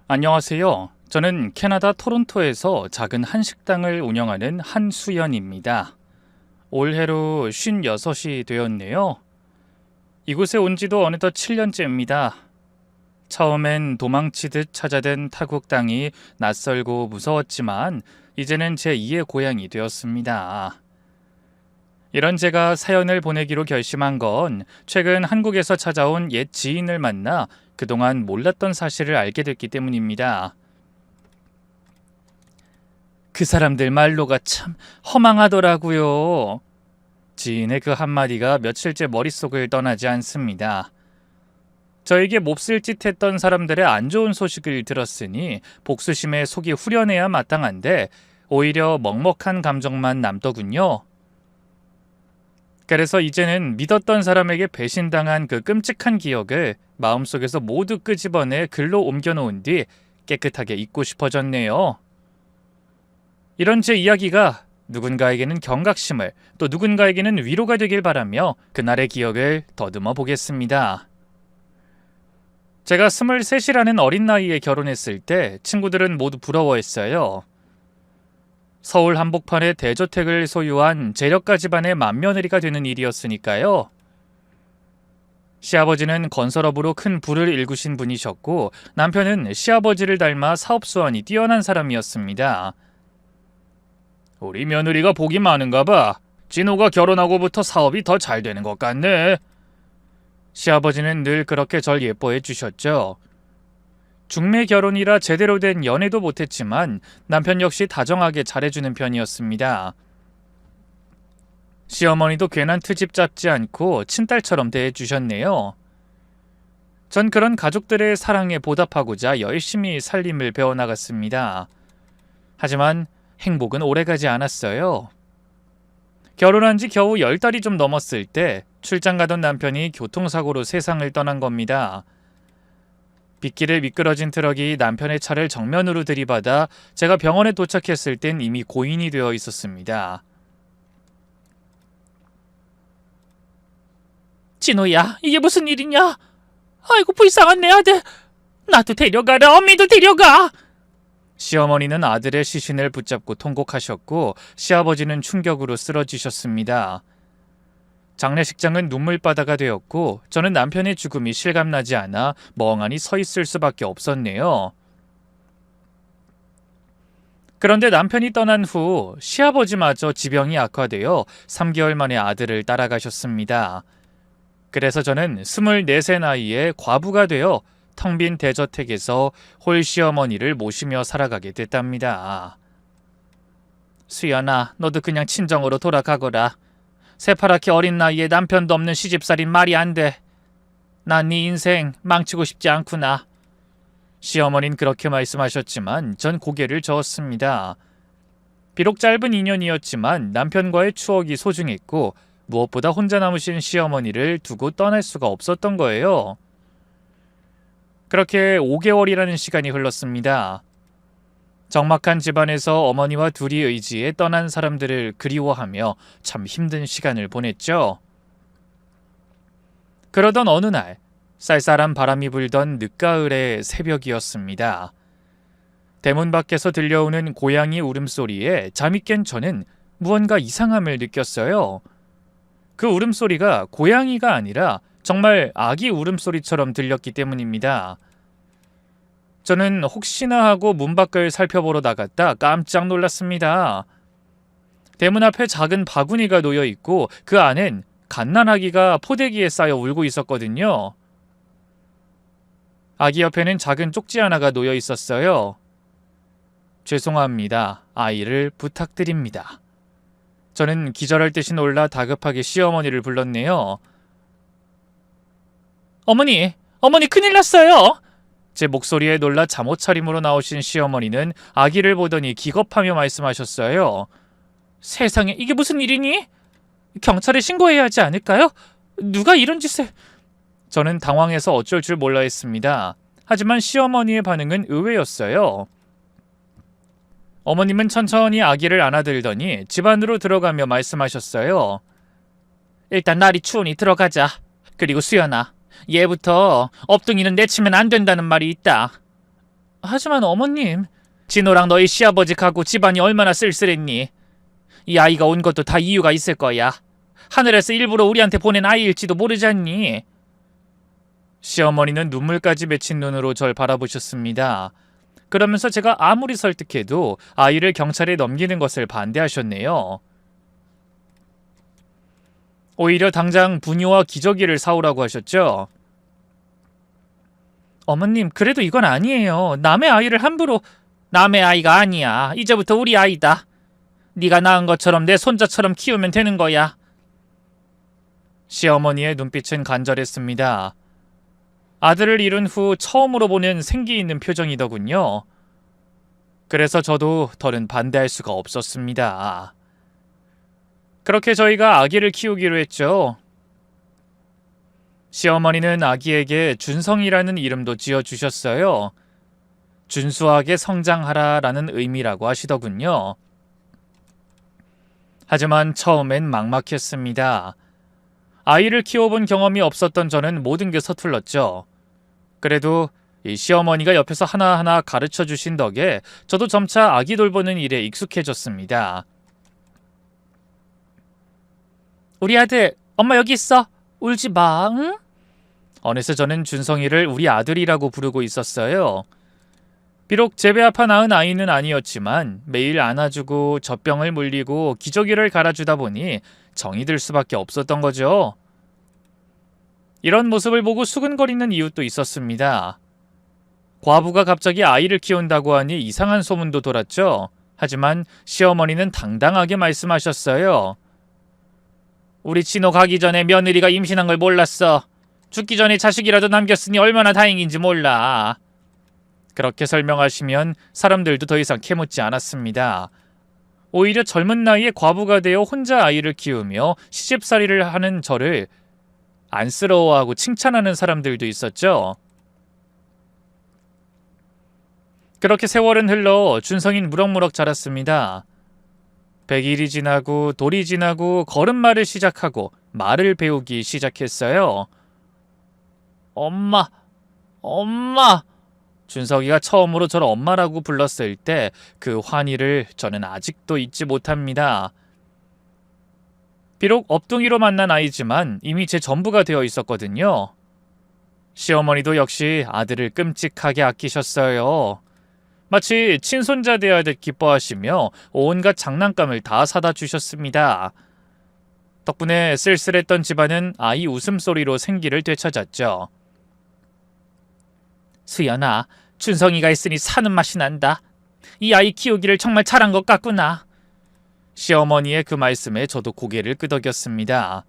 안녕하세요. 저는 캐나다 토론토에서 작은 한식당을 운영하는 한수연입니다. 올해로 56이 되었네요. 이곳에 온 지도 어느덧 7년째입니다. 처음엔 도망치듯 찾아든 타국 땅이 낯설고 무서웠지만 이제는 제2의 고향이 되었습니다. 이런 제가 사연을 보내기로 결심한 건 최근 한국에서 찾아온 옛 지인을 만나 그동안 몰랐던 사실을 알게 됐기 때문입니다. 그 사람들 말로가 참 허망하더라고요. 지인의 그 한마디가 며칠째 머릿속을 떠나지 않습니다. 저에게 몹쓸 짓 했던 사람들의 안 좋은 소식을 들었으니 복수심에 속이 후련해야 마땅한데 오히려 먹먹한 감정만 남더군요. 그래서 이제는 믿었던 사람에게 배신당한 그 끔찍한 기억을 마음속에서 모두 끄집어내 글로 옮겨놓은 뒤 깨끗하게 잊고 싶어졌네요. 이런 제 이야기가 누군가에게는 경각심을 또 누군가에게는 위로가 되길 바라며 그날의 기억을 더듬어 보겠습니다. 제가 23이라는 어린 나이에 결혼했을 때 친구들은 모두 부러워했어요. 서울 한복판에 대저택을 소유한 재력가 집안의 맏며느리가 되는 일이었으니까요. 시아버지는 건설업으로 큰 부를 일구신 분이셨고 남편은 시아버지를 닮아 사업수완이 뛰어난 사람이었습니다. 우리 며느리가 복이 많은가 봐. 진호가 결혼하고부터 사업이 더 잘 되는 것 같네. 시아버지는 늘 그렇게 절 예뻐해 주셨죠. 중매 결혼이라 제대로 된 연애도 못했지만 남편 역시 다정하게 잘해주는 편이었습니다. 시어머니도 괜한 트집 잡지 않고 친딸처럼 대해주셨네요. 전 그런 가족들의 사랑에 보답하고자 열심히 살림을 배워나갔습니다. 하지만 행복은 오래가지 않았어요. 결혼한 지 겨우 10달이 좀 넘었을 때 출장 가던 남편이 교통사고로 세상을 떠난 겁니다. 빗길에 미끄러진 트럭이 남편의 차를 정면으로 들이받아 제가 병원에 도착했을 땐 이미 고인이 되어 있었습니다. 진호야, 이게 무슨 일이냐? 아이고 불쌍한 내 아들. 나도 데려가라, 어미도 데려가. 시어머니는 아들의 시신을 붙잡고 통곡하셨고 시아버지는 충격으로 쓰러지셨습니다. 장례식장은 눈물바다가 되었고 저는 남편의 죽음이 실감나지 않아 멍하니 서 있을 수밖에 없었네요. 그런데 남편이 떠난 후 시아버지마저 지병이 악화되어 3개월 만에 아들을 따라가셨습니다. 그래서 저는 24세 나이에 과부가 되어 텅 빈 대저택에서 홀시어머니를 모시며 살아가게 됐답니다. 수연아, 너도 그냥 친정으로 돌아가거라. 새파랗게 어린 나이에 남편도 없는 시집살인 말이 안 돼. 난 네 인생 망치고 싶지 않구나. 시어머니는 그렇게 말씀하셨지만 전 고개를 저었습니다. 비록 짧은 인연이었지만 남편과의 추억이 소중했고 무엇보다 혼자 남으신 시어머니를 두고 떠날 수가 없었던 거예요. 그렇게 5개월이라는 시간이 흘렀습니다. 적막한 집안에서 어머니와 둘이 의지에 떠난 사람들을 그리워하며 참 힘든 시간을 보냈죠. 그러던 어느 날 쌀쌀한 바람이 불던 늦가을의 새벽이었습니다. 대문 밖에서 들려오는 고양이 울음소리에 잠이 깬 저는 무언가 이상함을 느꼈어요. 그 울음소리가 고양이가 아니라 정말 아기 울음소리처럼 들렸기 때문입니다. 저는 혹시나 하고 문 밖을 살펴보러 나갔다 깜짝 놀랐습니다. 대문 앞에 작은 바구니가 놓여 있고 그 안엔 갓난아기가 포대기에 쌓여 울고 있었거든요. 아기 옆에는 작은 쪽지 하나가 놓여 있었어요. 죄송합니다. 아이를 부탁드립니다. 저는 기절할 듯이 놀라 다급하게 시어머니를 불렀네요. 어머니 큰일 났어요. 제 목소리에 놀라 잠옷차림으로 나오신 시어머니는 아기를 보더니 기겁하며 말씀하셨어요. 세상에, 이게 무슨 일이니? 경찰에 신고해야 하지 않을까요? 누가 이런 짓을... 저는 당황해서 어쩔 줄 몰라 했습니다. 하지만 시어머니의 반응은 의외였어요. 어머님은 천천히 아기를 안아들더니 집 안으로 들어가며 말씀하셨어요. 일단 날이 추우니 들어가자. 그리고 수연아, 얘부터 업둥이는 내치면 안 된다는 말이 있다. 하지만 어머님, 진호랑 너희 시아버지하고 집안이 얼마나 쓸쓸했니? 이 아이가 온 것도 다 이유가 있을 거야. 하늘에서 일부러 우리한테 보낸 아이일지도 모르지 않니? 시어머니는 눈물까지 맺힌 눈으로 절 바라보셨습니다. 그러면서 제가 아무리 설득해도 아이를 경찰에 넘기는 것을 반대하셨네요. 오히려 당장 분유와 기저귀를 사오라고 하셨죠. 어머님, 그래도 이건 아니에요. 남의 아이를 함부로... 남의 아이가 아니야. 이제부터 우리 아이다. 네가 낳은 것처럼 내 손자처럼 키우면 되는 거야. 시어머니의 눈빛은 간절했습니다. 아들을 잃은 후 처음으로 보는 생기 있는 표정이더군요. 그래서 저도 더는 반대할 수가 없었습니다. 그렇게 저희가 아기를 키우기로 했죠. 시어머니는 아기에게 준성이라는 이름도 지어주셨어요. 준수하게 성장하라라는 의미라고 하시더군요. 하지만 처음엔 막막했습니다. 아이를 키워본 경험이 없었던 저는 모든 게 서툴렀죠. 그래도 이 시어머니가 옆에서 하나하나 가르쳐 주신 덕에 저도 점차 아기 돌보는 일에 익숙해졌습니다. 우리 아들, 엄마 여기 있어. 울지 마, 응? 어느새 저는 준성이를 우리 아들이라고 부르고 있었어요. 비록 제 배 아파 낳은 아이는 아니었지만 매일 안아주고 젖병을 물리고 기저귀를 갈아주다 보니 정이 들 수밖에 없었던 거죠. 이런 모습을 보고 수근거리는 이웃도 있었습니다. 과부가 갑자기 아이를 키운다고 하니 이상한 소문도 돌았죠. 하지만 시어머니는 당당하게 말씀하셨어요. 우리 진호 가기 전에 며느리가 임신한 걸 몰랐어. 죽기 전에 자식이라도 남겼으니 얼마나 다행인지 몰라. 그렇게 설명하시면 사람들도 더 이상 캐묻지 않았습니다. 오히려 젊은 나이에 과부가 되어 혼자 아이를 키우며 시집살이를 하는 저를 안쓰러워하고 칭찬하는 사람들도 있었죠. 그렇게 세월은 흘러 준성이는 무럭무럭 자랐습니다. 100일이 지나고 돌이 지나고 걸음마를 시작하고 말을 배우기 시작했어요. 엄마, 엄마! 준석이가 처음으로 저를 엄마라고 불렀을 때 그 환희를 저는 아직도 잊지 못합니다. 비록 업둥이로 만난 아이지만 이미 제 전부가 되어 있었거든요. 시어머니도 역시 아들을 끔찍하게 아끼셨어요. 마치 친손자 대하듯 기뻐하시며 온갖 장난감을 다 사다 주셨습니다. 덕분에 쓸쓸했던 집안은 아이 웃음소리로 생기를 되찾았죠. 수연아, 준성이가 있으니 사는 맛이 난다. 이 아이 키우기를 정말 잘한 것 같구나. 시어머니의 그 말씀에 저도 고개를 끄덕였습니다.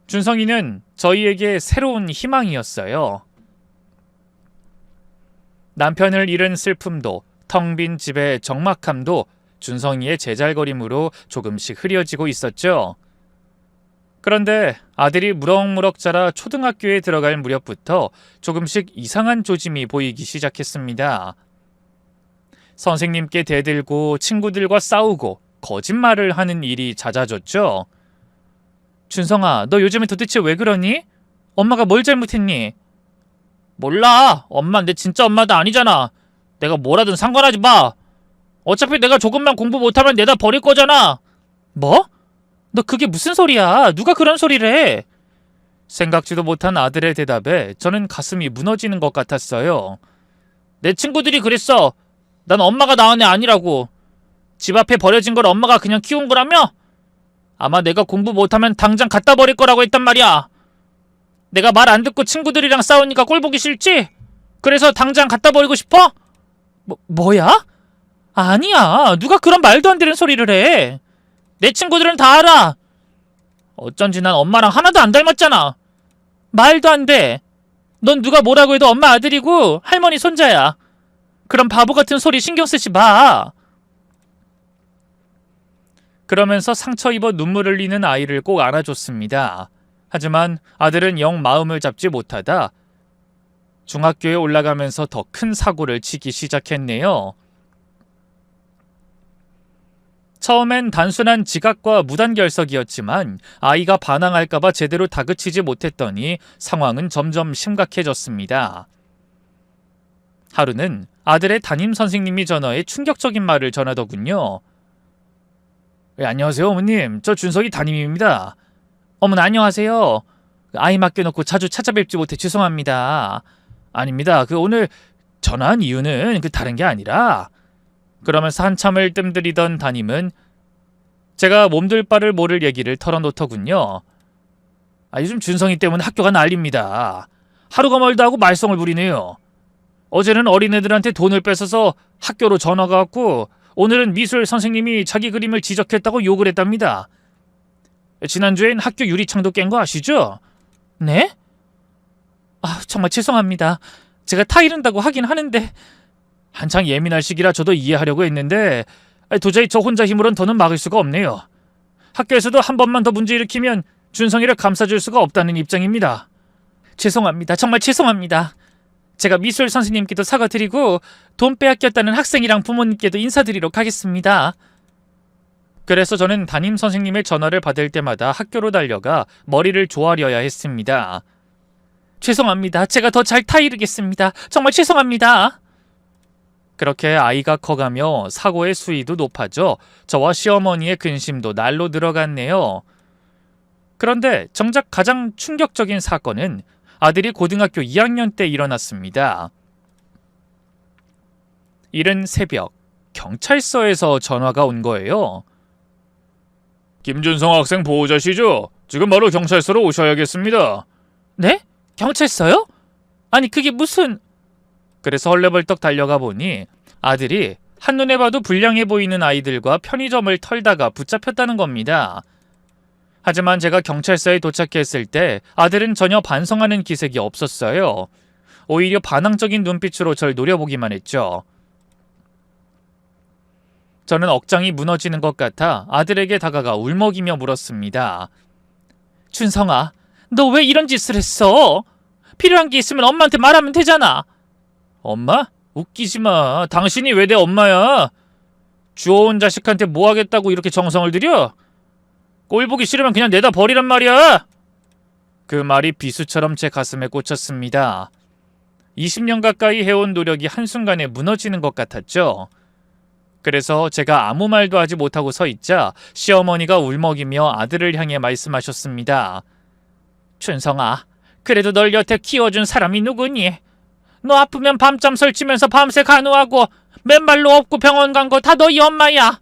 준성이는 저희에게 새로운 희망이었어요. 남편을 잃은 슬픔도 텅 빈 집의 적막함도 준성이의 제잘거림으로 조금씩 흐려지고 있었죠. 그런데 아들이 무럭무럭 자라 초등학교에 들어갈 무렵부터 조금씩 이상한 조짐이 보이기 시작했습니다. 선생님께 대들고 친구들과 싸우고 거짓말을 하는 일이 잦아졌죠. 준성아, 너 요즘에 도대체 왜 그러니? 엄마가 뭘 잘못했니? 몰라. 엄마 내 진짜 엄마도 아니잖아. 내가 뭐라든 상관하지 마. 어차피 내가 조금만 공부 못하면 내다 버릴 거잖아. 뭐? 너 그게 무슨 소리야? 누가 그런 소리를 해? 생각지도 못한 아들의 대답에 저는 가슴이 무너지는 것 같았어요. 내 친구들이 그랬어. 난 엄마가 낳은 애 아니라고. 집 앞에 버려진 걸 엄마가 그냥 키운 거라며? 아마 내가 공부 못하면 당장 갖다 버릴 거라고 했단 말이야. 내가 말 안 듣고 친구들이랑 싸우니까 꼴 보기 싫지? 그래서 당장 갖다 버리고 싶어? 뭐야? 아니야. 누가 그런 말도 안 되는 소리를 해. 내 친구들은 다 알아. 어쩐지 난 엄마랑 하나도 안 닮았잖아. 말도 안 돼. 넌 누가 뭐라고 해도 엄마 아들이고 할머니 손자야. 그런 바보 같은 소리 신경 쓰지 마. 그러면서 상처 입어 눈물 흘리는 아이를 꼭 안아줬습니다. 하지만 아들은 영 마음을 잡지 못하다 중학교에 올라가면서 더 큰 사고를 치기 시작했네요. 처음엔 단순한 지각과 무단결석이었지만 아이가 반항할까봐 제대로 다그치지 못했더니 상황은 점점 심각해졌습니다. 하루는 아들의 담임 선생님이 전화해 충격적인 말을 전하더군요. 안녕하세요, 어머님. 저 준석이 담임입니다. 어머나, 안녕하세요. 아이 맡겨놓고 자주 찾아뵙지 못해 죄송합니다. 아닙니다. 오늘 전화한 이유는 다른 게 아니라. 그러면서 한참을 뜸들이던 담임은 제가 몸둘 바를 모를 얘기를 털어놓더군요. 요즘 준성이 때문에 학교가 난립니다. 하루가 멀다 하고 말썽을 부리네요. 어제는 어린애들한테 돈을 뺏어서 학교로 전화가 왔고 오늘은 미술 선생님이 자기 그림을 지적했다고 욕을 했답니다. 지난주엔 학교 유리창도 깬 거 아시죠? 네? 정말 죄송합니다. 제가 타이른다고 하긴 하는데 한창 예민할 시기라 저도 이해하려고 했는데 도저히 저 혼자 힘으론 더는 막을 수가 없네요. 학교에서도 한 번만 더 문제 일으키면 준성이를 감싸줄 수가 없다는 입장입니다. 죄송합니다. 정말 죄송합니다. 제가 미술 선생님께도 사과드리고 돈 빼앗겼다는 학생이랑 부모님께도 인사드리러 가겠습니다. 그래서 저는 담임 선생님의 전화를 받을 때마다 학교로 달려가 머리를 조아려야 했습니다. 죄송합니다. 제가 더 잘 타이르겠습니다. 정말 죄송합니다. 그렇게 아이가 커가며 사고의 수위도 높아져 저와 시어머니의 근심도 날로 늘어갔네요. 그런데 정작 가장 충격적인 사건은 아들이 고등학교 2학년 때 일어났습니다. 이른 새벽 경찰서에서 전화가 온 거예요. 김준성 학생 보호자시죠? 지금 바로 경찰서로 오셔야겠습니다. 네? 경찰서요? 아니 그게 무슨... 그래서 헐레벌떡 달려가 보니 아들이 한눈에 봐도 불량해 보이는 아이들과 편의점을 털다가 붙잡혔다는 겁니다. 하지만 제가 경찰서에 도착했을 때 아들은 전혀 반성하는 기색이 없었어요. 오히려 반항적인 눈빛으로 절 노려보기만 했죠. 저는 억장이 무너지는 것 같아 아들에게 다가가 울먹이며 물었습니다. 준성아, 너 왜 이런 짓을 했어? 필요한 게 있으면 엄마한테 말하면 되잖아. 엄마? 웃기지 마. 당신이 왜 내 엄마야? 주워온 자식한테 뭐 하겠다고 이렇게 정성을 들여? 꼴 보기 싫으면 그냥 내다 버리란 말이야. 그 말이 비수처럼 제 가슴에 꽂혔습니다. 20년 가까이 해온 노력이 한순간에 무너지는 것 같았죠. 그래서 제가 아무 말도 하지 못하고 서 있자 시어머니가 울먹이며 아들을 향해 말씀하셨습니다. 준성아, 그래도 널 여태 키워준 사람이 누구니? 너 아프면 밤잠 설치면서 밤새 간호하고 맨발로 업고 병원 간 거 다 너희 엄마야.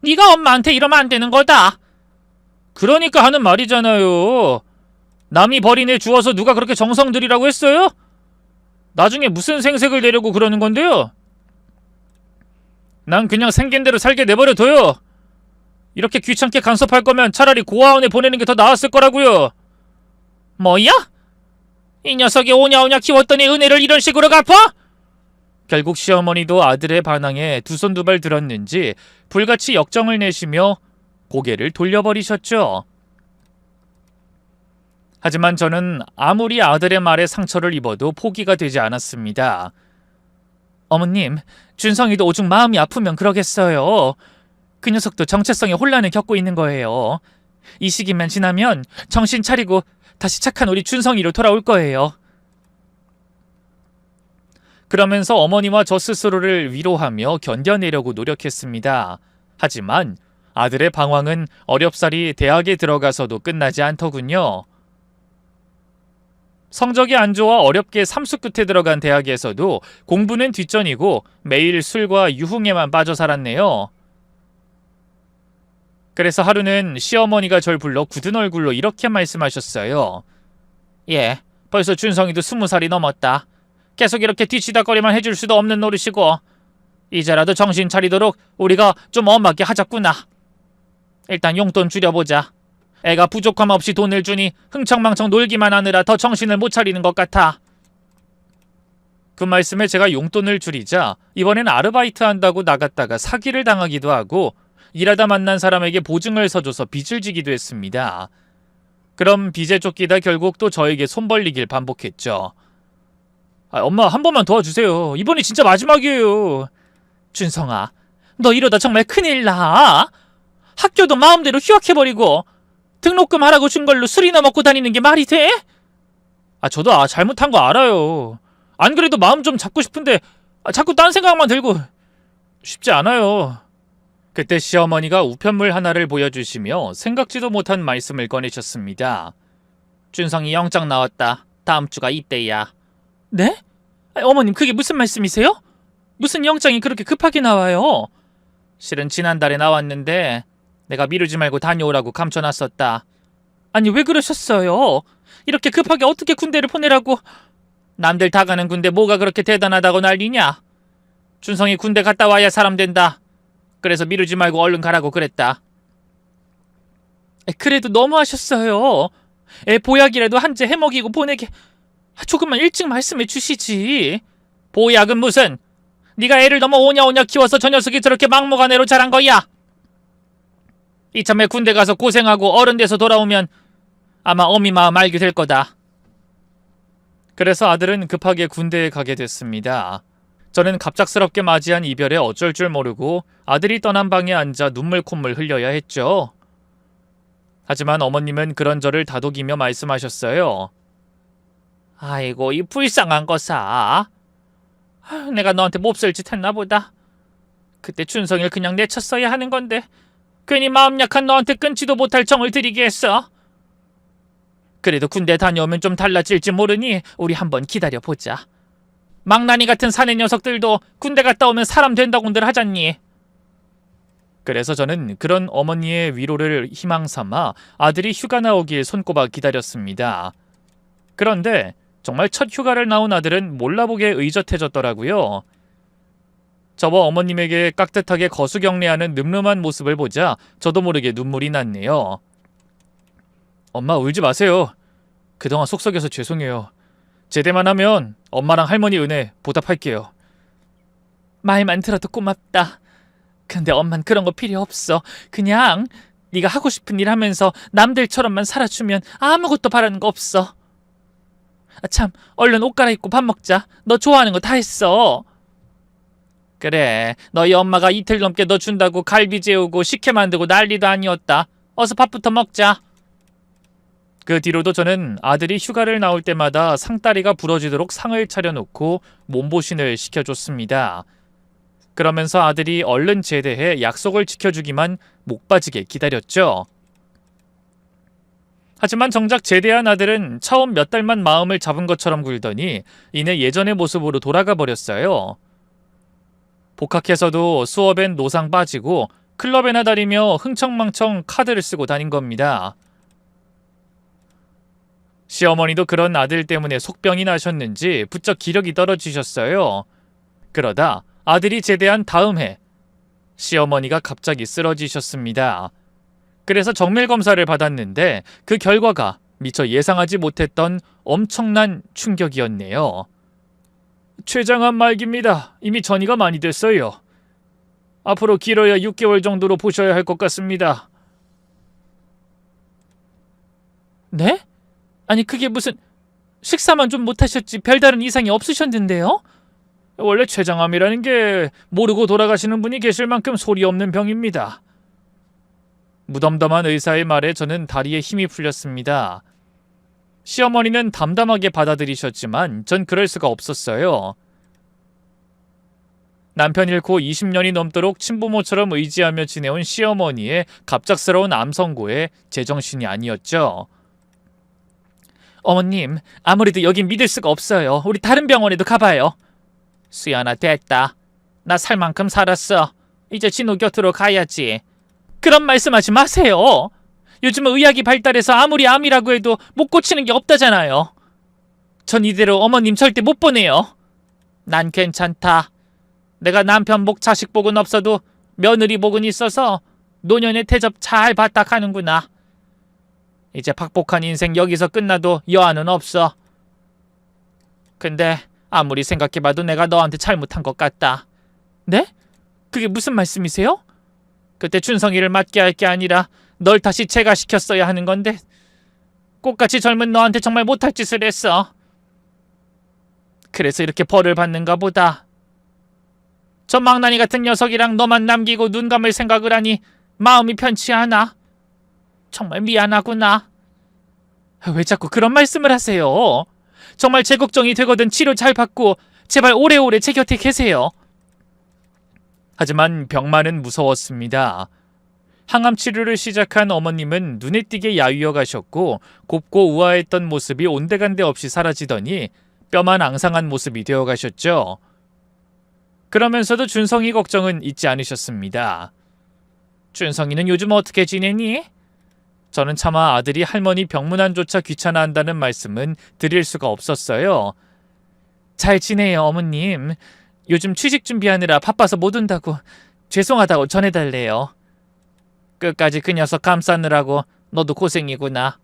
네가 엄마한테 이러면 안 되는 거다. 그러니까 하는 말이잖아요. 남이 버린 애 주워서 누가 그렇게 정성 들이라고 했어요? 나중에 무슨 생색을 내려고 그러는 건데요? 난 그냥 생긴 대로 살게 내버려둬요. 이렇게 귀찮게 간섭할 거면 차라리 고아원에 보내는 게 더 나았을 거라고요. 뭐야? 이 녀석이 오냐오냐 키웠더니 은혜를 이런 식으로 갚아? 결국 시어머니도 아들의 반항에 두 손 두 발 들었는지 불같이 역정을 내시며 고개를 돌려버리셨죠. 하지만 저는 아무리 아들의 말에 상처를 입어도 포기가 되지 않았습니다. 어머님, 준성이도 오죽 마음이 아프면 그러겠어요. 그 녀석도 정체성의 혼란을 겪고 있는 거예요. 이 시기만 지나면 정신 차리고 다시 착한 우리 준성이로 돌아올 거예요. 그러면서 어머니와 저 스스로를 위로하며 견뎌내려고 노력했습니다. 하지만 아들의 방황은 어렵사리 대학에 들어가서도 끝나지 않더군요. 성적이 안 좋아 어렵게 삼수 끝에 들어간 대학에서도 공부는 뒷전이고 매일 술과 유흥에만 빠져 살았네요. 그래서 하루는 시어머니가 절 불러 굳은 얼굴로 이렇게 말씀하셨어요. 예, 벌써 준성이도 20살이 넘었다. 계속 이렇게 뒤치다거리만 해줄 수도 없는 노릇이고 이제라도 정신 차리도록 우리가 좀 엄하게 하자꾸나. 일단 용돈 줄여보자. 애가 부족함 없이 돈을 주니 흥청망청 놀기만 하느라 더 정신을 못 차리는 것 같아. 그 말씀에 제가 용돈을 줄이자 이번엔 아르바이트 한다고 나갔다가 사기를 당하기도 하고 일하다 만난 사람에게 보증을 서줘서 빚을 지기도 했습니다. 그럼 빚에 쫓기다 결국 또 저에게 손 벌리길 반복했죠. 엄마 한 번만 도와주세요. 이번이 진짜 마지막이에요. 준성아, 너 이러다 정말 큰일 나. 학교도 마음대로 휴학해버리고 등록금 하라고 준 걸로 술이나 먹고 다니는 게 말이 돼? 저도 잘못한 거 알아요. 안 그래도 마음 좀 잡고 싶은데 자꾸 딴 생각만 들고 쉽지 않아요. 그때 시어머니가 우편물 하나를 보여주시며 생각지도 못한 말씀을 꺼내셨습니다. 준성이 영장 나왔다. 다음 주가 입대야. 네? 어머님 그게 무슨 말씀이세요? 무슨 영장이 그렇게 급하게 나와요? 실은 지난달에 나왔는데 내가 미루지 말고 다녀오라고 감춰놨었다. 아니 왜 그러셨어요? 이렇게 급하게 어떻게 군대를 보내라고. 남들 다 가는 군대 뭐가 그렇게 대단하다고 난리냐. 준성이 군대 갔다 와야 사람 된다. 그래서 미루지 말고 얼른 가라고 그랬다. 그래도 너무하셨어요. 애 보약이라도 한 재 해먹이고 보내게 조금만 일찍 말씀해 주시지. 보약은 무슨. 네가 애를 너무 오냐오냐 키워서 저 녀석이 저렇게 막무가내로 자란 거야. 이참에 군대 가서 고생하고 어른 돼서 돌아오면 아마 어미 마음 알게 될 거다. 그래서 아들은 급하게 군대에 가게 됐습니다. 저는 갑작스럽게 맞이한 이별에 어쩔 줄 모르고 아들이 떠난 방에 앉아 눈물 콧물 흘려야 했죠. 하지만 어머님은 그런 저를 다독이며 말씀하셨어요. 아이고 이 불쌍한 거사. 내가 너한테 몹쓸 짓 했나 보다. 그때 준성이를 그냥 내쳤어야 하는 건데 괜히 마음 약한 너한테 끊지도 못할 정을 들이게 했어. 그래도 군대 다녀오면 좀 달라질지 모르니 우리 한번 기다려보자. 망나니 같은 사내 녀석들도 군대 갔다 오면 사람 된다고들 하잖니. 그래서 저는 그런 어머니의 위로를 희망삼아 아들이 휴가 나오길 손꼽아 기다렸습니다. 그런데 정말 첫 휴가를 나온 아들은 몰라보게 의젓해졌더라고요. 저와 어머님에게 깍듯하게 거수경례하는 늠름한 모습을 보자 저도 모르게 눈물이 났네요. 엄마 울지 마세요. 그동안 속썩여서 죄송해요. 제대만 하면 엄마랑 할머니 은혜 보답할게요. 말만 들어도 고맙다. 근데 엄만 그런 거 필요 없어. 그냥 네가 하고 싶은 일 하면서 남들처럼만 살아주면 아무것도 바라는 거 없어. 참, 얼른 옷 갈아입고 밥 먹자. 너 좋아하는 거 다 했어. 그래, 너희 엄마가 이틀 넘게 너 준다고 갈비 재우고 식혜 만들고 난리도 아니었다. 어서 밥부터 먹자. 그 뒤로도 저는 아들이 휴가를 나올 때마다 상다리가 부러지도록 상을 차려놓고 몸보신을 시켜줬습니다. 그러면서 아들이 얼른 제대해 약속을 지켜주기만 목 빠지게 기다렸죠. 하지만 정작 제대한 아들은 처음 몇 달만 마음을 잡은 것처럼 굴더니 이내 예전의 모습으로 돌아가 버렸어요. 복학해서도 수업엔 노상 빠지고 클럽에나 다니며 흥청망청 카드를 쓰고 다닌 겁니다. 시어머니도 그런 아들 때문에 속병이 나셨는지 부쩍 기력이 떨어지셨어요. 그러다 아들이 제대한 다음 해 시어머니가 갑자기 쓰러지셨습니다. 그래서 정밀검사를 받았는데 그 결과가 미처 예상하지 못했던 엄청난 충격이었네요. 췌장암 말기입니다. 이미 전이가 많이 됐어요. 앞으로 길어야 6개월 정도로 보셔야 할 것 같습니다. 네? 아니 그게 무슨 식사만 좀 못하셨지 별다른 이상이 없으셨는데요? 원래 췌장암이라는 게 모르고 돌아가시는 분이 계실 만큼 소리 없는 병입니다. 무덤덤한 의사의 말에 저는 다리에 힘이 풀렸습니다. 시어머니는 담담하게 받아들이셨지만 전 그럴 수가 없었어요. 남편 잃고 20년이 넘도록 친부모처럼 의지하며 지내온 시어머니의 갑작스러운 암 선고에 제정신이 아니었죠. 어머님, 아무래도 여긴 믿을 수가 없어요. 우리 다른 병원에도 가봐요. 수연아, 됐다. 나 살 만큼 살았어. 이제 진우 곁으로 가야지. 그런 말씀하지 마세요. 요즘은 의학이 발달해서 아무리 암이라고 해도 못 고치는 게 없다잖아요. 전 이대로 어머님 절대 못 보내요. 난 괜찮다. 내가 남편 복 자식 복은 없어도 며느리 복은 있어서 노년의 태접 잘 봤다 가는구나. 이제 박복한 인생 여기서 끝나도 여한은 없어. 근데 아무리 생각해봐도 내가 너한테 잘못한 것 같다. 네? 그게 무슨 말씀이세요? 그때 준성이를 맞게 할 게 아니라 널 다시 체가시켰어야 하는 건데 꽃같이 젊은 너한테 정말 못할 짓을 했어. 그래서 이렇게 벌을 받는가 보다. 저 망나니 같은 녀석이랑 너만 남기고 눈 감을 생각을 하니 마음이 편치 않아. 정말 미안하구나. 왜 자꾸 그런 말씀을 하세요? 정말 제 걱정이 되거든 치료 잘 받고 제발 오래오래 제 곁에 계세요. 하지만 병만은 무서웠습니다. 항암 치료를 시작한 어머님은 눈에 띄게 야위어 가셨고 곱고 우아했던 모습이 온데간데 없이 사라지더니 뼈만 앙상한 모습이 되어 가셨죠. 그러면서도 준성이 걱정은 잊지 않으셨습니다. 준성이는 요즘 어떻게 지내니? 저는 차마 아들이 할머니 병문안조차 귀찮아한다는 말씀은 드릴 수가 없었어요. 잘 지내요, 어머님. 요즘 취직 준비하느라 바빠서 못 온다고 죄송하다고 전해달래요. 끝까지 그 녀석 감싸느라고 너도 고생이구나.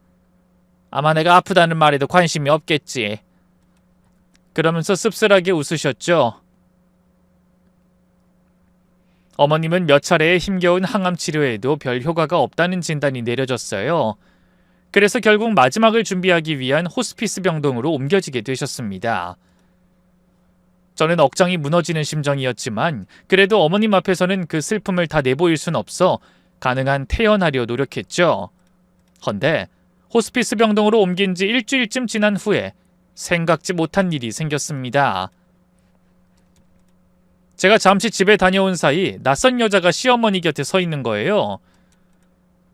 아마 내가 아프다는 말에도 관심이 없겠지. 그러면서 씁쓸하게 웃으셨죠. 어머님은 몇 차례의 힘겨운 항암 치료에도 별 효과가 없다는 진단이 내려졌어요. 그래서 결국 마지막을 준비하기 위한 호스피스 병동으로 옮겨지게 되셨습니다. 저는 억장이 무너지는 심정이었지만 그래도 어머님 앞에서는 그 슬픔을 다 내보일 순 없어 가능한 태연하려 노력했죠. 헌데 호스피스 병동으로 옮긴 지 일주일쯤 지난 후에 생각지 못한 일이 생겼습니다. 제가 잠시 집에 다녀온 사이 낯선 여자가 시어머니 곁에 서 있는 거예요.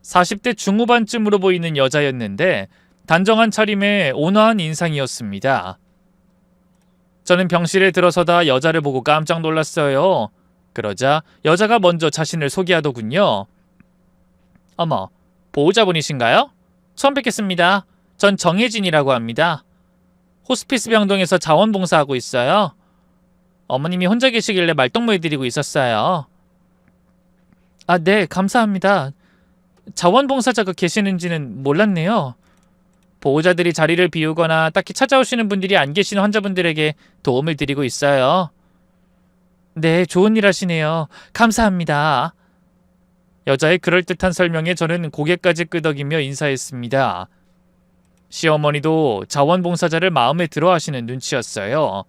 40대 중후반쯤으로 보이는 여자였는데 단정한 차림에 온화한 인상이었습니다. 저는 병실에 들어서다 여자를 보고 깜짝 놀랐어요. 그러자 여자가 먼저 자신을 소개하더군요. 어머, 보호자분이신가요? 처음 뵙겠습니다. 전 정혜진이라고 합니다. 호스피스 병동에서 자원봉사하고 있어요. 어머님이 혼자 계시길래 말동무해드리고 있었어요. 아, 네, 감사합니다. 자원봉사자가 계시는지는 몰랐네요. 보호자들이 자리를 비우거나 딱히 찾아오시는 분들이 안 계시는 환자분들에게 도움을 드리고 있어요. 네, 좋은 일 하시네요. 감사합니다. 여자의 그럴듯한 설명에 저는 고개까지 끄덕이며 인사했습니다. 시어머니도 자원봉사자를 마음에 들어 하시는 눈치였어요.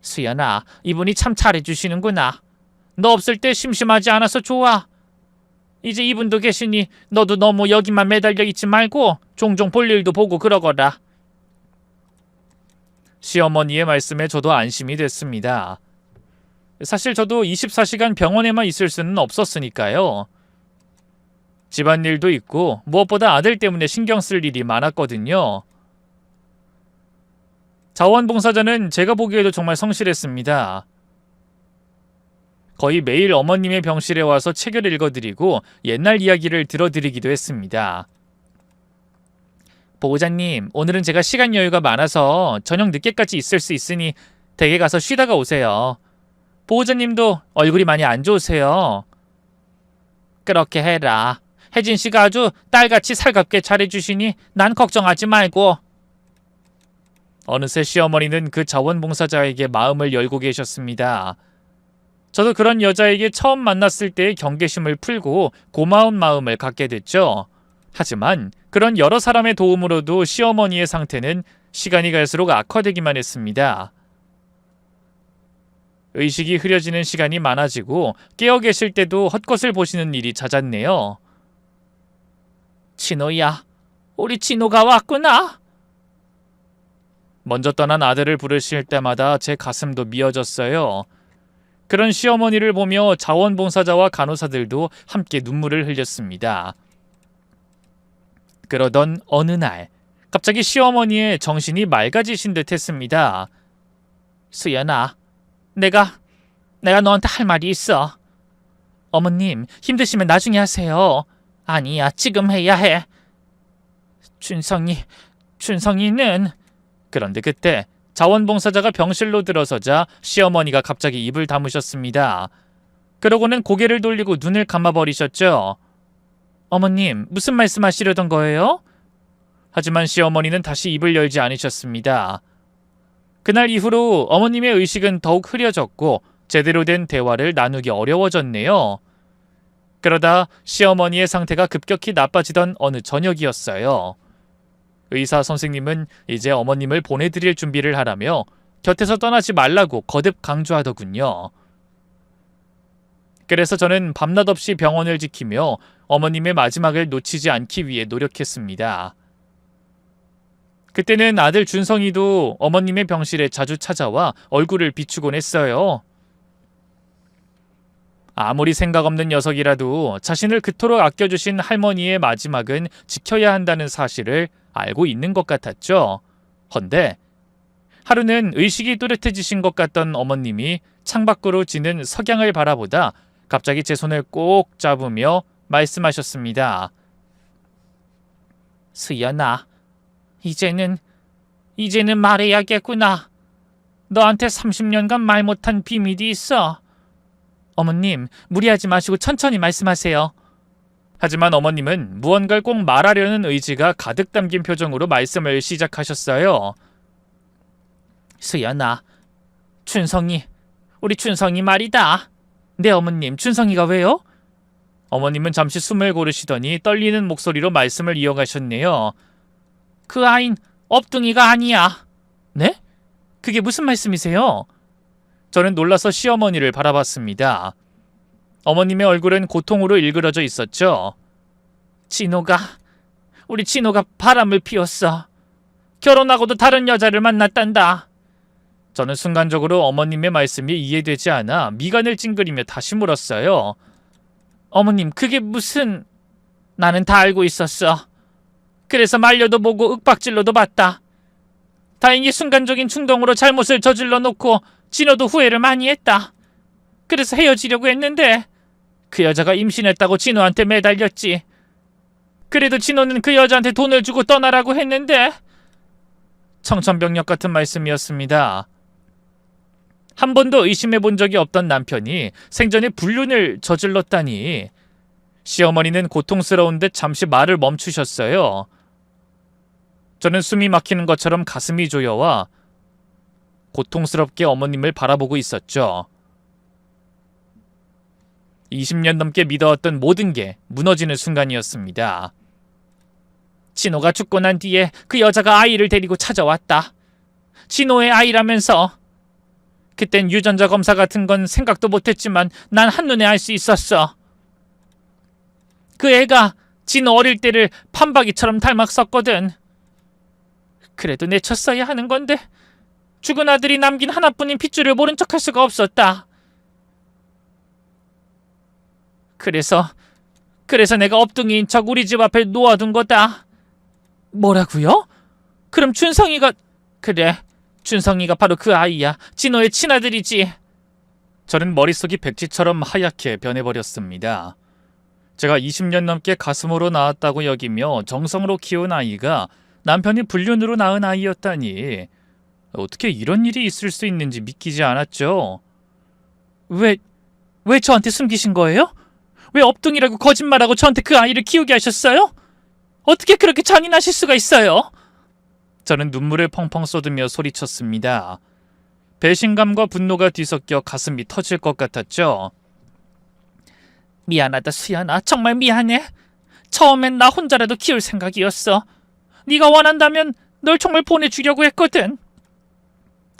수연아, 이분이 참 잘해주시는구나. 너 없을 때 심심하지 않아서 좋아. 이제 이분도 계시니 너도 너무 여기만 매달려 있지 말고 종종 볼 일도 보고 그러거라. 시어머니의 말씀에 저도 안심이 됐습니다. 사실 저도 24시간 병원에만 있을 수는 없었으니까요. 집안일도 있고 무엇보다 아들 때문에 신경 쓸 일이 많았거든요. 자원봉사자는 제가 보기에도 정말 성실했습니다. 거의 매일 어머님의 병실에 와서 책을 읽어드리고 옛날 이야기를 들어드리기도 했습니다. 보호자님, 오늘은 제가 시간 여유가 많아서 저녁 늦게까지 있을 수 있으니 댁에 가서 쉬다가 오세요. 보호자님도 얼굴이 많이 안 좋으세요. 그렇게 해라. 혜진 씨가 아주 딸같이 살갑게 잘해주시니 난 걱정하지 말고. 어느새 시어머니는 그 자원봉사자에게 마음을 열고 계셨습니다. 저도 그런 여자에게 처음 만났을 때의 경계심을 풀고 고마운 마음을 갖게 됐죠. 하지만 그런 여러 사람의 도움으로도 시어머니의 상태는 시간이 갈수록 악화되기만 했습니다. 의식이 흐려지는 시간이 많아지고 깨어 계실 때도 헛것을 보시는 일이 잦았네요. 진호야, 우리 진호가 왔구나. 먼저 떠난 아들을 부르실 때마다 제 가슴도 미어졌어요. 그런 시어머니를 보며 자원봉사자와 간호사들도 함께 눈물을 흘렸습니다. 그러던 어느 날 갑자기 시어머니의 정신이 맑아지신 듯 했습니다. 수연아, 내가 너한테 할 말이 있어. 어머님, 힘드시면 나중에 하세요. 아니야, 지금 해야 해. 준성이는... 그런데 그때 자원봉사자가 병실로 들어서자 시어머니가 갑자기 입을 다무셨습니다. 그러고는 고개를 돌리고 눈을 감아버리셨죠. 어머님, 무슨 말씀하시려던 거예요? 하지만 시어머니는 다시 입을 열지 않으셨습니다. 그날 이후로 어머님의 의식은 더욱 흐려졌고 제대로 된 대화를 나누기 어려워졌네요. 그러다 시어머니의 상태가 급격히 나빠지던 어느 저녁이었어요. 의사 선생님은 이제 어머님을 보내드릴 준비를 하라며 곁에서 떠나지 말라고 거듭 강조하더군요. 그래서 저는 밤낮 없이 병원을 지키며 어머님의 마지막을 놓치지 않기 위해 노력했습니다. 그때는 아들 준성이도 어머님의 병실에 자주 찾아와 얼굴을 비추곤 했어요. 아무리 생각 없는 녀석이라도 자신을 그토록 아껴주신 할머니의 마지막은 지켜야 한다는 사실을 알고 있는 것 같았죠. 헌데 하루는 의식이 뚜렷해지신 것 같던 어머님이 창밖으로 지는 석양을 바라보다 갑자기 제 손을 꼭 잡으며 말씀하셨습니다. 수연아, 이제는 말해야겠구나. 너한테 30년간 말 못한 비밀이 있어. 어머님, 무리하지 마시고 천천히 말씀하세요. 하지만 어머님은 무언가를 꼭 말하려는 의지가 가득 담긴 표정으로 말씀을 시작하셨어요. 수연아, 우리 춘성이 말이다. 네 어머님, 춘성이가 왜요? 어머님은 잠시 숨을 고르시더니 떨리는 목소리로 말씀을 이어가셨네요. 그 아인 업둥이가 아니야. 네? 그게 무슨 말씀이세요? 저는 놀라서 시어머니를 바라봤습니다. 어머님의 얼굴은 고통으로 일그러져 있었죠. 우리 진호가 바람을 피웠어. 결혼하고도 다른 여자를 만났단다. 저는 순간적으로 어머님의 말씀이 이해되지 않아 미간을 찡그리며 다시 물었어요. 어머님, 그게 무슨... 나는 다 알고 있었어. 그래서 말려도 보고 윽박질러도 봤다. 다행히 순간적인 충동으로 잘못을 저질러 놓고 진호도 후회를 많이 했다. 그래서 헤어지려고 했는데 그 여자가 임신했다고 진호한테 매달렸지. 그래도 진호는 그 여자한테 돈을 주고 떠나라고 했는데... 청천벽력 같은 말씀이었습니다. 한 번도 의심해 본 적이 없던 남편이 생전에 불륜을 저질렀다니. 시어머니는 고통스러운 듯 잠시 말을 멈추셨어요. 저는 숨이 막히는 것처럼 가슴이 조여와 고통스럽게 어머님을 바라보고 있었죠. 20년 넘게 믿어왔던 모든 게 무너지는 순간이었습니다. 진호가 죽고 난 뒤에 그 여자가 아이를 데리고 찾아왔다. 진호의 아이라면서. 그땐 유전자 검사 같은 건 생각도 못했지만 난 한눈에 알 수 있었어. 그 애가 진호 어릴 때를 판박이처럼 닮았었거든. 그래도 내쳤어야 하는 건데 죽은 아들이 남긴 하나뿐인 핏줄을 모른 척할 수가 없었다. 그래서 내가 업둥이인 척 우리 집 앞에 놓아둔 거다. 뭐라고요? 그럼 준성이가... 그래, 준성이가 바로 그 아이야. 진호의 친아들이지. 저는 머릿속이 백지처럼 하얗게 변해버렸습니다. 제가 20년 넘게 가슴으로 낳았다고 여기며 정성으로 키운 아이가 남편이 불륜으로 낳은 아이였다니. 어떻게 이런 일이 있을 수 있는지 믿기지 않았죠. 왜 저한테 숨기신 거예요? 왜 업둥이라고 거짓말하고 저한테 그 아이를 키우게 하셨어요? 어떻게 그렇게 잔인하실 수가 있어요? 저는 눈물을 펑펑 쏟으며 소리쳤습니다. 배신감과 분노가 뒤섞여 가슴이 터질 것 같았죠. 미안하다 수연아, 정말 미안해. 처음엔 나 혼자라도 키울 생각이었어. 네가 원한다면 널 정말 보내주려고 했거든.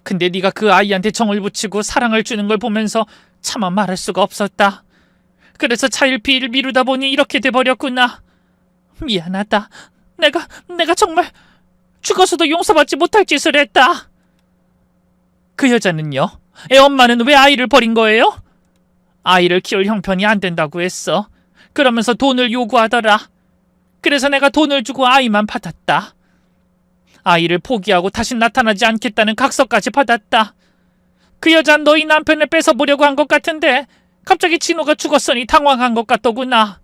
근데 네가 그 아이한테 정을 붙이고 사랑을 주는 걸 보면서 차마 말할 수가 없었다. 그래서 차일피일 미루다 보니 이렇게 돼버렸구나. 미안하다. 내가 정말 죽어서도 용서받지 못할 짓을 했다. 그 여자는요? 애 엄마는 왜 아이를 버린 거예요? 아이를 키울 형편이 안 된다고 했어. 그러면서 돈을 요구하더라. 그래서 내가 돈을 주고 아이만 받았다. 아이를 포기하고 다시 나타나지 않겠다는 각서까지 받았다. 그 여자는 너희 남편을 뺏어보려고 한 것 같은데 갑자기 진호가 죽었으니 당황한 것 같더구나.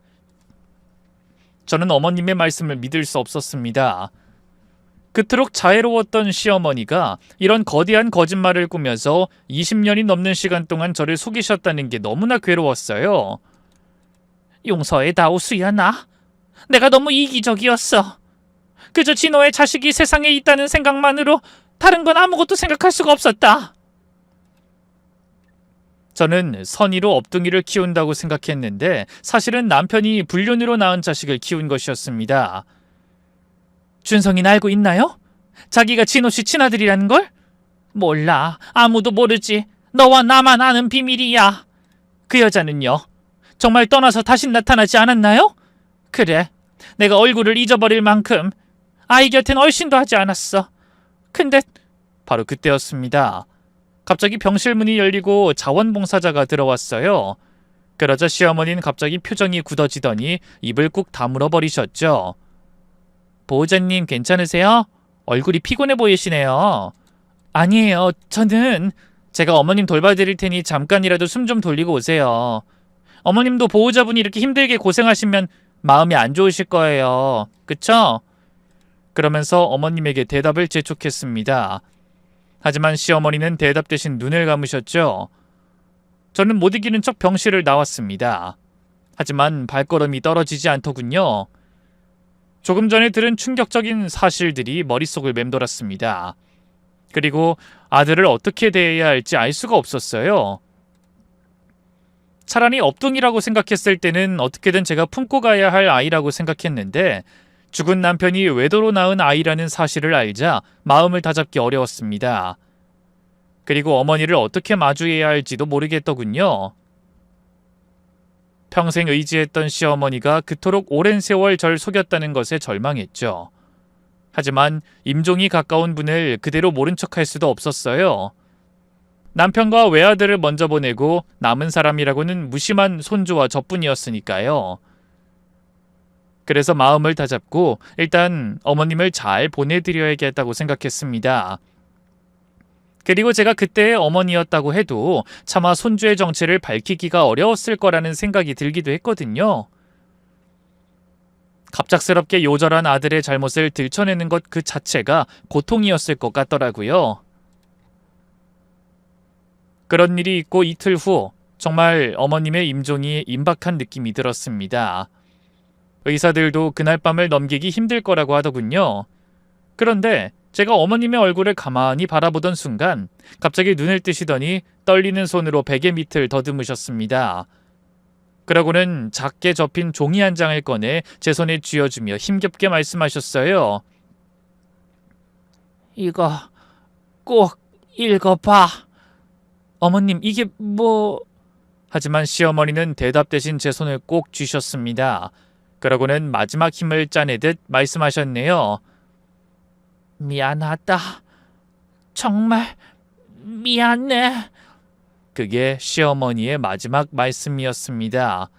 저는 어머님의 말씀을 믿을 수 없었습니다. 그토록 자애로웠던 시어머니가 이런 거대한 거짓말을 꾸며서 20년이 넘는 시간 동안 저를 속이셨다는 게 너무나 괴로웠어요. 용서해다오 수연아. 내가 너무 이기적이었어. 그저 진호의 자식이 세상에 있다는 생각만으로 다른 건 아무것도 생각할 수가 없었다. 저는 선의로 업둥이를 키운다고 생각했는데 사실은 남편이 불륜으로 낳은 자식을 키운 것이었습니다. 준성이는 알고 있나요? 자기가 진호씨 친아들이라는 걸? 몰라. 아무도 모르지. 너와 나만 아는 비밀이야. 그 여자는요? 정말 떠나서 다시 나타나지 않았나요? 그래. 내가 얼굴을 잊어버릴 만큼 아이 곁엔 얼씬도 하지 않았어. 근데 바로 그때였습니다. 갑자기 병실 문이 열리고 자원봉사자가 들어왔어요. 그러자 시어머니는 갑자기 표정이 굳어지더니 입을 꾹 다물어 버리셨죠. 보호자님 괜찮으세요? 얼굴이 피곤해 보이시네요. 아니에요. 제가 어머님 돌봐드릴 테니 잠깐이라도 숨 좀 돌리고 오세요. 어머님도 보호자분이 이렇게 힘들게 고생하시면 마음이 안 좋으실 거예요. 그쵸? 그러면서 어머님에게 대답을 재촉했습니다. 하지만 시어머니는 대답 대신 눈을 감으셨죠. 저는 못 이기는 척 병실을 나왔습니다. 하지만 발걸음이 떨어지지 않더군요. 조금 전에 들은 충격적인 사실들이 머릿속을 맴돌았습니다. 그리고 아들을 어떻게 대해야 할지 알 수가 없었어요. 차라리 업둥이라고 생각했을 때는 어떻게든 제가 품고 가야 할 아이라고 생각했는데 죽은 남편이 외도로 낳은 아이라는 사실을 알자 마음을 다잡기 어려웠습니다. 그리고 어머니를 어떻게 마주해야 할지도 모르겠더군요. 평생 의지했던 시어머니가 그토록 오랜 세월 절 속였다는 것에 절망했죠. 하지만 임종이 가까운 분을 그대로 모른 척할 수도 없었어요. 남편과 외아들을 먼저 보내고 남은 사람이라고는 무심한 손주와 저뿐이었으니까요. 그래서 마음을 다잡고 일단 어머님을 잘 보내드려야겠다고 생각했습니다. 그리고 제가 그때의 어머니였다고 해도 차마 손주의 정체를 밝히기가 어려웠을 거라는 생각이 들기도 했거든요. 갑작스럽게 요절한 아들의 잘못을 들춰내는 것 그 자체가 고통이었을 것 같더라고요. 그런 일이 있고 이틀 후 정말 어머님의 임종이 임박한 느낌이 들었습니다. 의사들도 그날 밤을 넘기기 힘들 거라고 하더군요. 그런데 제가 어머님의 얼굴을 가만히 바라보던 순간 갑자기 눈을 뜨시더니 떨리는 손으로 베개 밑을 더듬으셨습니다. 그러고는 작게 접힌 종이 한 장을 꺼내 제 손에 쥐어주며 힘겹게 말씀하셨어요. 이거 꼭 읽어봐. 어머님 이게 뭐... 하지만 시어머니는 대답 대신 제 손을 꼭 쥐셨습니다. 그러고는 마지막 힘을 짜내듯 말씀하셨네요. 미안하다. 정말 미안해. 그게 시어머니의 마지막 말씀이었습니다.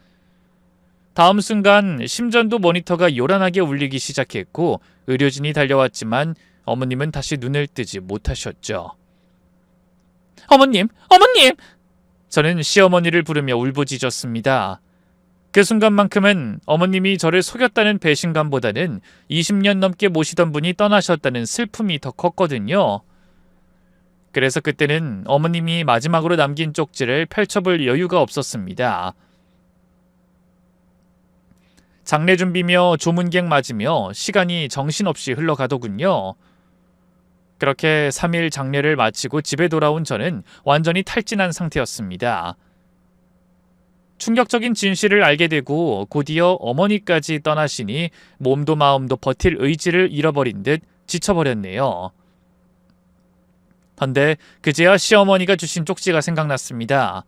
다음 순간 심전도 모니터가 요란하게 울리기 시작했고 의료진이 달려왔지만 어머님은 다시 눈을 뜨지 못하셨죠. 어머님! 어머님! 저는 시어머니를 부르며 울부짖었습니다. 그 순간만큼은 어머님이 저를 속였다는 배신감보다는 20년 넘게 모시던 분이 떠나셨다는 슬픔이 더 컸거든요. 그래서 그때는 어머님이 마지막으로 남긴 쪽지를 펼쳐볼 여유가 없었습니다. 장례 준비며 조문객 맞으며 시간이 정신없이 흘러가더군요. 그렇게 3일 장례를 마치고 집에 돌아온 저는 완전히 탈진한 상태였습니다. 충격적인 진실을 알게 되고 곧이어 어머니까지 떠나시니 몸도 마음도 버틸 의지를 잃어버린 듯 지쳐버렸네요. 헌데 그제야 시어머니가 주신 쪽지가 생각났습니다.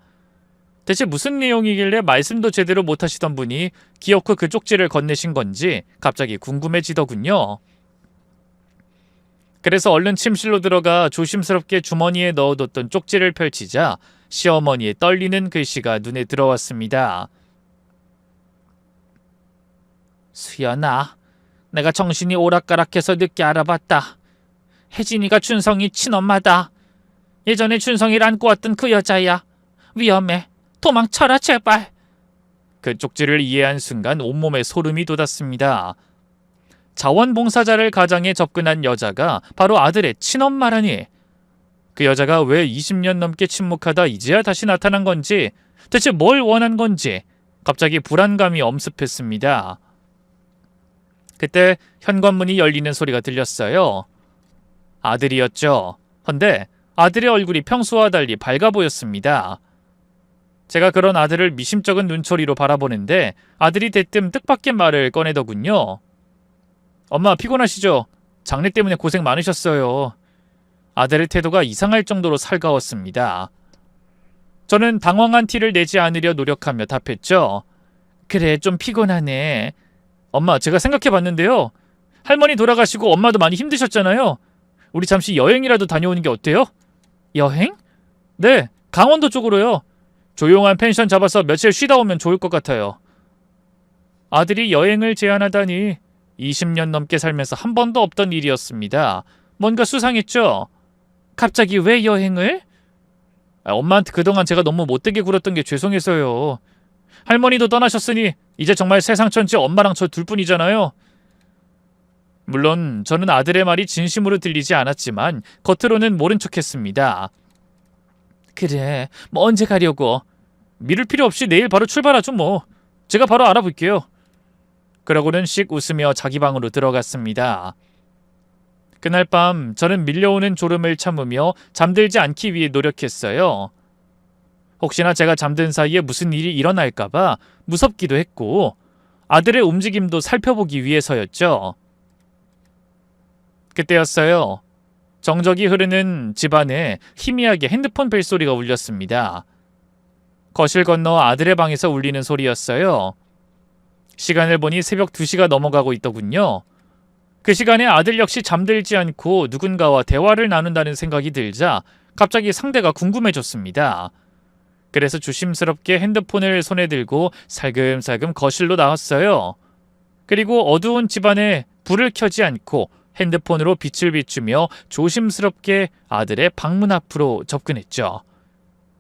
대체 무슨 내용이길래 말씀도 제대로 못하시던 분이 기어코 그 쪽지를 건네신 건지 갑자기 궁금해지더군요. 그래서 얼른 침실로 들어가 조심스럽게 주머니에 넣어뒀던 쪽지를 펼치자 시어머니의 떨리는 글씨가 눈에 들어왔습니다. 수연아, 내가 정신이 오락가락해서 늦게 알아봤다. 혜진이가 준성이 친엄마다. 예전에 준성이를 안고 왔던 그 여자야. 위험해. 도망쳐라 제발. 그 쪽지를 이해한 순간 온몸에 소름이 돋았습니다. 자원봉사자를 가장에 접근한 여자가 바로 아들의 친엄마라니. 그 여자가 왜 20년 넘게 침묵하다 이제야 다시 나타난 건지, 대체 뭘 원한 건지 갑자기 불안감이 엄습했습니다. 그때 현관문이 열리는 소리가 들렸어요. 아들이었죠. 헌데 아들의 얼굴이 평소와 달리 밝아 보였습니다. 제가 그런 아들을 미심쩍은 눈초리로 바라보는데 아들이 대뜸 뜻밖의 말을 꺼내더군요. 엄마 피곤하시죠? 장례 때문에 고생 많으셨어요. 아들의 태도가 이상할 정도로 살가웠습니다. 저는 당황한 티를 내지 않으려 노력하며 답했죠. 그래, 좀 피곤하네. 엄마, 제가 생각해봤는데요. 할머니 돌아가시고 엄마도 많이 힘드셨잖아요. 우리 잠시 여행이라도 다녀오는 게 어때요? 여행? 네, 강원도 쪽으로요. 조용한 펜션 잡아서 며칠 쉬다 오면 좋을 것 같아요. 아들이 여행을 제안하다니 20년 넘게 살면서 한 번도 없던 일이었습니다. 뭔가 수상했죠? 갑자기 왜 여행을? 엄마한테 그동안 제가 너무 못되게 굴었던 게 죄송해서요. 할머니도 떠나셨으니 이제 정말 세상 천지 엄마랑 저 둘뿐이잖아요. 물론 저는 아들의 말이 진심으로 들리지 않았지만 겉으로는 모른 척했습니다. 그래, 뭐 언제 가려고? 미룰 필요 없이 내일 바로 출발하죠 뭐. 제가 바로 알아볼게요. 그러고는 씩 웃으며 자기 방으로 들어갔습니다. 그날 밤 저는 밀려오는 졸음을 참으며 잠들지 않기 위해 노력했어요. 혹시나 제가 잠든 사이에 무슨 일이 일어날까봐 무섭기도 했고 아들의 움직임도 살펴보기 위해서였죠. 그때였어요. 정적이 흐르는 집안에 희미하게 핸드폰 벨소리가 울렸습니다. 거실 건너 아들의 방에서 울리는 소리였어요. 시간을 보니 새벽 2시가 넘어가고 있더군요. 그 시간에 아들 역시 잠들지 않고 누군가와 대화를 나눈다는 생각이 들자 갑자기 상대가 궁금해졌습니다. 그래서 조심스럽게 핸드폰을 손에 들고 살금살금 거실로 나왔어요. 그리고 어두운 집안에 불을 켜지 않고 핸드폰으로 빛을 비추며 조심스럽게 아들의 방문 앞으로 접근했죠.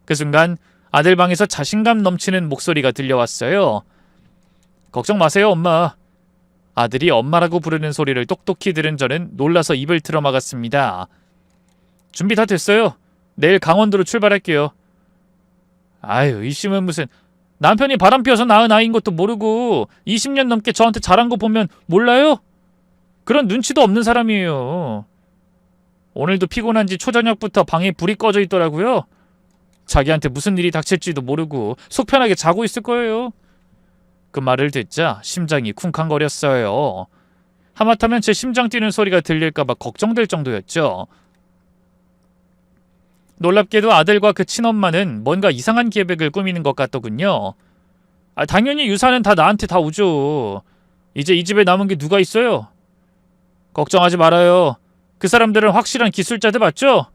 그 순간 아들 방에서 자신감 넘치는 목소리가 들려왔어요. 걱정 마세요, 엄마. 아들이 엄마라고 부르는 소리를 똑똑히 들은 저는 놀라서 입을 틀어막았습니다. 준비 다 됐어요. 내일 강원도로 출발할게요. 아유, 이씨는 무슨 남편이 바람피워서 낳은 아이인 것도 모르고 20년 넘게 저한테 잘한 거 보면 몰라요? 그런 눈치도 없는 사람이에요. 오늘도 피곤한지 초저녁부터 방에 불이 꺼져 있더라고요. 자기한테 무슨 일이 닥칠지도 모르고 속 편하게 자고 있을 거예요. 그 말을 듣자 심장이 쿵쾅거렸어요. 하마터면 제 심장 뛰는 소리가 들릴까봐 걱정될 정도였죠. 놀랍게도 아들과 그 친엄마는 뭔가 이상한 계획을 꾸미는 것 같더군요. 당연히 유산은 다 나한테 다 오죠. 이제 이 집에 남은 게 누가 있어요? 걱정하지 말아요. 그 사람들은 확실한 기술자들 맞죠?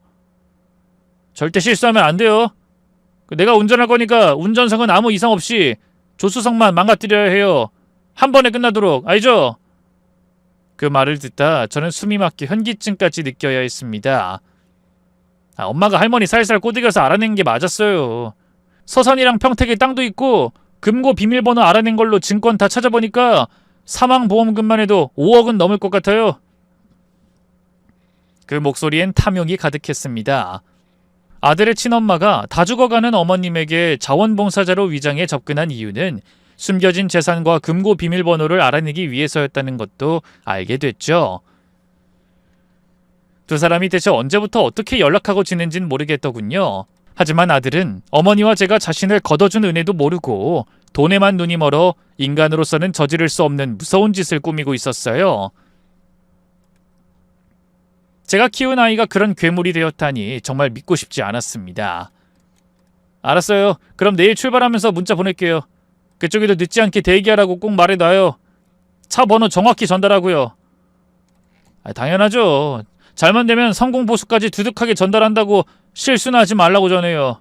절대 실수하면 안 돼요. 내가 운전할 거니까 운전석은 아무 이상 없이 조수석만 망가뜨려야 해요. 한 번에 끝나도록, 알죠? 그 말을 듣다 저는 숨이 막혀 현기증까지 느껴야 했습니다. 엄마가 할머니 살살 꼬드겨서 알아낸 게 맞았어요. 서산이랑 평택에 땅도 있고 금고 비밀번호 알아낸 걸로 증권 다 찾아보니까 사망보험금만 해도 5억은 넘을 것 같아요. 그 목소리엔 탐욕이 가득했습니다. 아들의 친엄마가 다 죽어가는 어머님에게 자원봉사자로 위장해 접근한 이유는 숨겨진 재산과 금고 비밀번호를 알아내기 위해서였다는 것도 알게 됐죠. 두 사람이 대체 언제부터 어떻게 연락하고 지낸진 모르겠더군요. 하지만 아들은 어머니와 제가 자신을 걷어준 은혜도 모르고 돈에만 눈이 멀어 인간으로서는 저지를 수 없는 무서운 짓을 꾸미고 있었어요. 제가 키운 아이가 그런 괴물이 되었다니 정말 믿고 싶지 않았습니다. 알았어요. 그럼 내일 출발하면서 문자 보낼게요. 그쪽에도 늦지 않게 대기하라고 꼭 말해놔요. 차 번호 정확히 전달하고요. 당연하죠. 잘만 되면 성공보수까지 두둑하게 전달한다고 실수나 하지 말라고 전해요.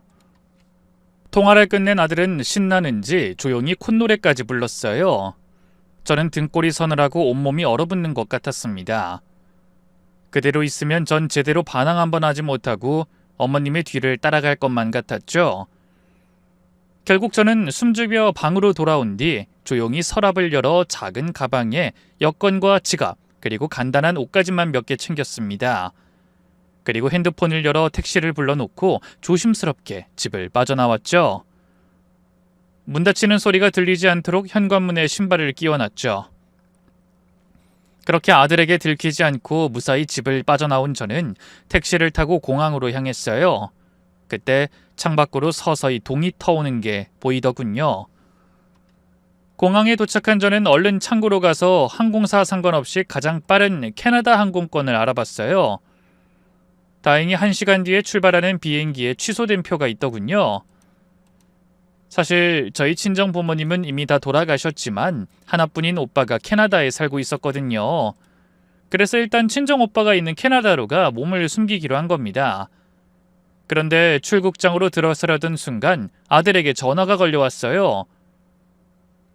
통화를 끝낸 아들은 신나는지 조용히 콧노래까지 불렀어요. 저는 등골이 서늘하고 온몸이 얼어붙는 것 같았습니다. 그대로 있으면 전 제대로 반항 한번 하지 못하고 어머님의 뒤를 따라갈 것만 같았죠. 결국 저는 숨죽여 방으로 돌아온 뒤 조용히 서랍을 열어 작은 가방에 여권과 지갑 그리고 간단한 옷가지만 몇 개 챙겼습니다. 그리고 핸드폰을 열어 택시를 불러놓고 조심스럽게 집을 빠져나왔죠. 문 닫히는 소리가 들리지 않도록 현관문에 신발을 끼워놨죠. 그렇게 아들에게 들키지 않고 무사히 집을 빠져나온 저는 택시를 타고 공항으로 향했어요. 그때 창밖으로 서서히 동이 터오는 게 보이더군요. 공항에 도착한 저는 얼른 창구로 가서 항공사 상관없이 가장 빠른 캐나다 항공권을 알아봤어요. 다행히 1시간 뒤에 출발하는 비행기에 취소된 표가 있더군요. 사실 저희 친정 부모님은 이미 다 돌아가셨지만 하나뿐인 오빠가 캐나다에 살고 있었거든요. 그래서 일단 친정오빠가 있는 캐나다로 가 몸을 숨기기로 한 겁니다. 그런데 출국장으로 들어서려던 순간 아들에게 전화가 걸려왔어요.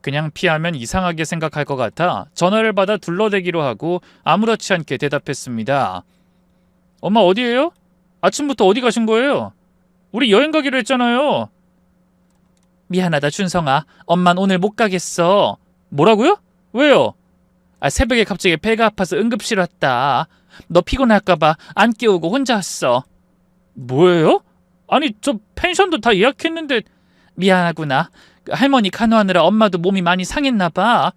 그냥 피하면 이상하게 생각할 것 같아 전화를 받아 둘러대기로 하고 아무렇지 않게 대답했습니다. 엄마 어디에요? 아침부터 어디 가신 거예요? 우리 여행 가기로 했잖아요. 미안하다 준성아. 엄만 오늘 못 가겠어. 뭐라고요? 왜요? 새벽에 갑자기 배가 아파서 응급실 왔다. 너 피곤할까봐 안 깨우고 혼자 왔어. 뭐예요? 아니 저 펜션도 다 예약했는데. 미안하구나. 할머니 간호하느라 엄마도 몸이 많이 상했나봐.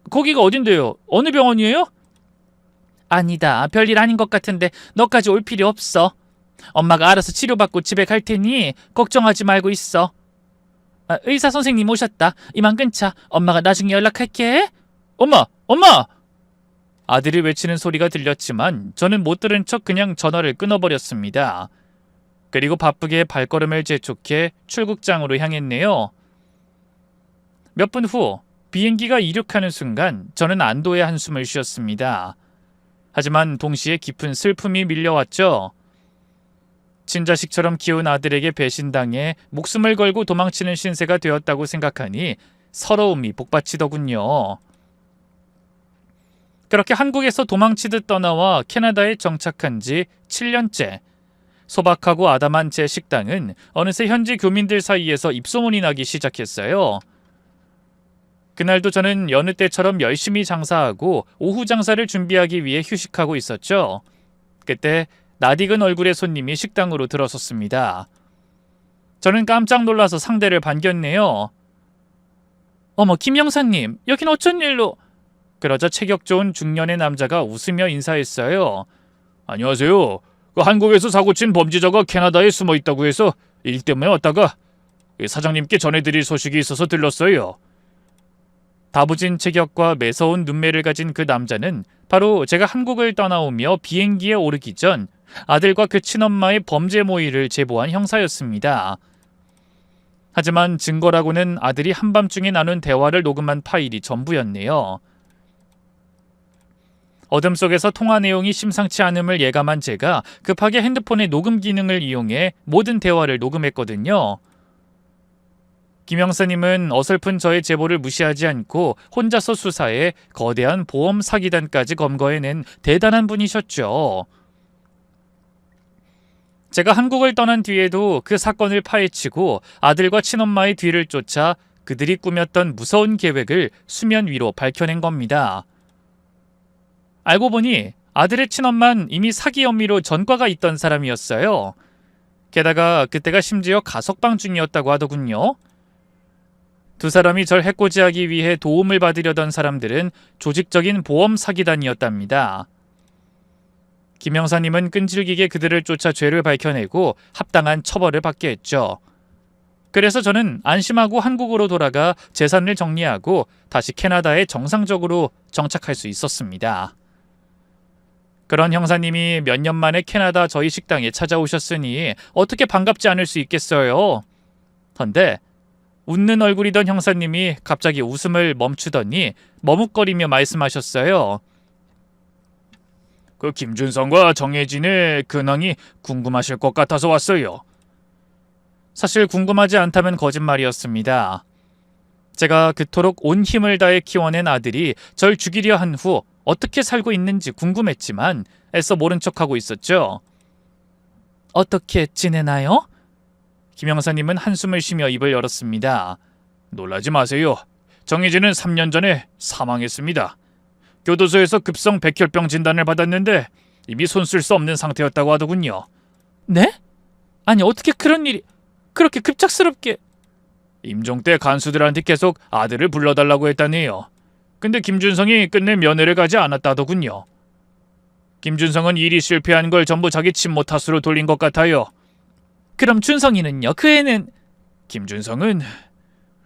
거기가 어딘데요? 어느 병원이에요? 아니다. 별일 아닌 것 같은데 너까지 올 필요 없어. 엄마가 알아서 치료받고 집에 갈 테니 걱정하지 말고 있어. 의사 선생님 오셨다. 이만 끊자. 엄마가 나중에 연락할게. 엄마! 엄마! 아들이 외치는 소리가 들렸지만 저는 못 들은 척 그냥 전화를 끊어버렸습니다. 그리고 바쁘게 발걸음을 재촉해 출국장으로 향했네요. 몇 분 후 비행기가 이륙하는 순간 저는 안도의 한숨을 쉬었습니다. 하지만 동시에 깊은 슬픔이 밀려왔죠. 친자식처럼 키운 아들에게 배신당해 목숨을 걸고 도망치는 신세가 되었다고 생각하니 서러움이 복받치더군요. 그렇게 한국에서 도망치듯 떠나와 캐나다에 정착한 지 7년째. 소박하고 아담한 제 식당은 어느새 현지 교민들 사이에서 입소문이 나기 시작했어요. 그날도 저는 여느 때처럼 열심히 장사하고 오후 장사를 준비하기 위해 휴식하고 있었죠. 그때 낯익은 얼굴의 손님이 식당으로 들어섰습니다. 저는 깜짝 놀라서 상대를 반겼네요. 어머, 김 형사님, 여긴 어쩐 일로? 그러자 체격 좋은 중년의 남자가 웃으며 인사했어요. 안녕하세요. 한국에서 사고친 범죄자가 캐나다에 숨어 있다고 해서 일 때문에 왔다가 사장님께 전해드릴 소식이 있어서 들렀어요. 다부진 체격과 매서운 눈매를 가진 그 남자는 바로 제가 한국을 떠나오며 비행기에 오르기 전 아들과 그 친엄마의 범죄 모의를 제보한 형사였습니다. 하지만 증거라고는 아들이 한밤중에 나눈 대화를 녹음한 파일이 전부였네요. 어둠 속에서 통화 내용이 심상치 않음을 예감한 제가 급하게 핸드폰의 녹음 기능을 이용해 모든 대화를 녹음했거든요. 김 형사님은 어설픈 저의 제보를 무시하지 않고 혼자서 수사해 거대한 보험 사기단까지 검거해낸 대단한 분이셨죠. 제가 한국을 떠난 뒤에도 그 사건을 파헤치고 아들과 친엄마의 뒤를 쫓아 그들이 꾸몄던 무서운 계획을 수면 위로 밝혀낸 겁니다. 알고 보니 아들의 친엄마는 이미 사기 혐의로 전과가 있던 사람이었어요. 게다가 그때가 심지어 가석방 중이었다고 하더군요. 두 사람이 절 해코지하기 위해 도움을 받으려던 사람들은 조직적인 보험 사기단이었답니다. 김 형사님은 끈질기게 그들을 쫓아 죄를 밝혀내고 합당한 처벌을 받게 했죠. 그래서 저는 안심하고 한국으로 돌아가 재산을 정리하고 다시 캐나다에 정상적으로 정착할 수 있었습니다. 그런 형사님이 몇 년 만에 캐나다 저희 식당에 찾아오셨으니 어떻게 반갑지 않을 수 있겠어요. 헌데 웃는 얼굴이던 형사님이 갑자기 웃음을 멈추더니 머뭇거리며 말씀하셨어요. 그 김준성과 정혜진의 근황이 궁금하실 것 같아서 왔어요. 사실 궁금하지 않다면 거짓말이었습니다. 제가 그토록 온 힘을 다해 키워낸 아들이 절 죽이려 한 후 어떻게 살고 있는지 궁금했지만 애써 모른 척하고 있었죠. 어떻게 지내나요? 김 형사님은 한숨을 쉬며 입을 열었습니다. 놀라지 마세요. 정혜진은 3년 전에 사망했습니다. 교도소에서 급성 백혈병 진단을 받았는데 이미 손 쓸 수 없는 상태였다고 하더군요. 네? 아니 어떻게 그런 일이 그렇게 급작스럽게... 임종 때 간수들한테 계속 아들을 불러달라고 했다네요. 근데 김준성이 끝내 면회를 가지 않았다더군요. 김준성은 일이 실패한 걸 전부 자기 친모 탓으로 돌린 것 같아요. 그럼 준성이는요? 그 애는... 김준성은...